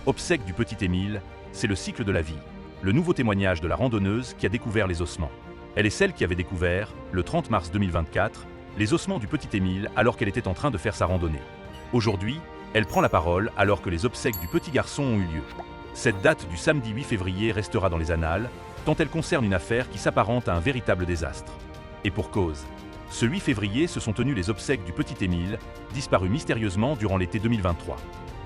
Obsèques du petit Émile, c'est le cycle de la vie. Le nouveau témoignage de la randonneuse qui a découvert les ossements. Elle est celle qui avait découvert, le 30 mars 2024, les ossements du petit Émile alors qu'elle était en train de faire sa randonnée. Aujourd'hui, elle prend la parole alors que les obsèques du petit garçon ont eu lieu. Cette date du samedi 8 février restera dans les annales, tant elle concerne une affaire qui s'apparente à un véritable désastre. Et pour cause. Ce 8 février se sont tenues les obsèques du petit Émile, disparu mystérieusement durant l'été 2023.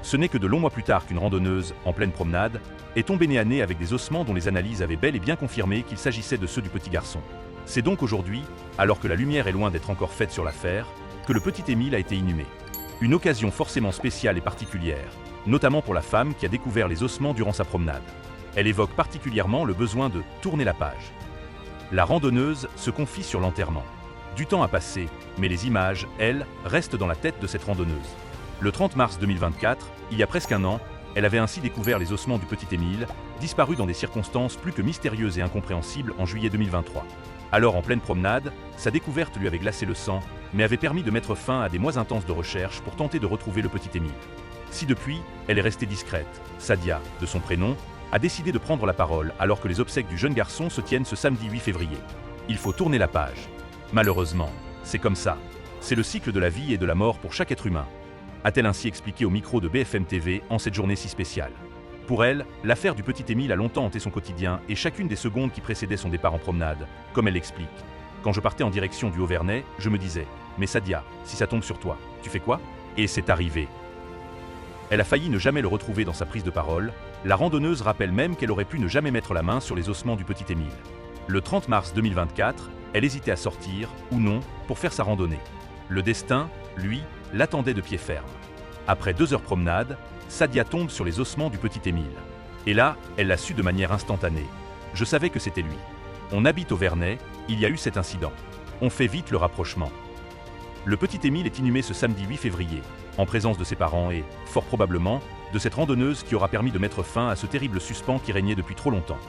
Ce n'est que de longs mois plus tard qu'une randonneuse, en pleine promenade, est tombée nez à nez avec des ossements dont les analyses avaient bel et bien confirmé qu'il s'agissait de ceux du petit garçon. C'est donc aujourd'hui, alors que la lumière est loin d'être encore faite sur l'affaire, que le petit Émile a été inhumé. Une occasion forcément spéciale et particulière, notamment pour la femme qui a découvert les ossements durant sa promenade. Elle évoque particulièrement le besoin de tourner la page. La randonneuse se confie sur l'enterrement. Du temps a passé, mais les images, elles, restent dans la tête de cette randonneuse. Le 30 mars 2024, il y a presque un an, elle avait ainsi découvert les ossements du petit Émile, disparus dans des circonstances plus que mystérieuses et incompréhensibles en juillet 2023. Alors en pleine promenade, sa découverte lui avait glacé le sang, mais avait permis de mettre fin à des mois intenses de recherche pour tenter de retrouver le petit Émile. Si depuis, elle est restée discrète, Sadia, de son prénom, a décidé de prendre la parole alors que les obsèques du jeune garçon se tiennent ce samedi 8 février. Il faut tourner la page. Malheureusement, c'est comme ça. C'est le cycle de la vie et de la mort pour chaque être humain, a-t-elle ainsi expliqué au micro de BFM TV en cette journée si spéciale. Pour elle, l'affaire du petit Émile a longtemps hanté son quotidien et chacune des secondes qui précédaient son départ en promenade, comme elle l'explique. Quand je partais en direction du Haut-Vernay, je me disais « Mais Sadia, si ça tombe sur toi, tu fais quoi ?» Et c'est arrivé. Elle a failli ne jamais le retrouver dans sa prise de parole. La randonneuse rappelle même qu'elle aurait pu ne jamais mettre la main sur les ossements du petit Émile. Le 30 mars 2024, elle hésitait à sortir, ou non, pour faire sa randonnée. Le destin, lui, l'attendait de pied ferme. Après 2 heures promenade, Sadia tombe sur les ossements du petit Émile. Et là, elle l'a su de manière instantanée. Je savais que c'était lui. On habite au Vernay, il y a eu cet incident. On fait vite le rapprochement. Le petit Émile est inhumé ce samedi 8 février, en présence de ses parents et, fort probablement, de cette randonneuse qui aura permis de mettre fin à ce terrible suspens qui régnait depuis trop longtemps.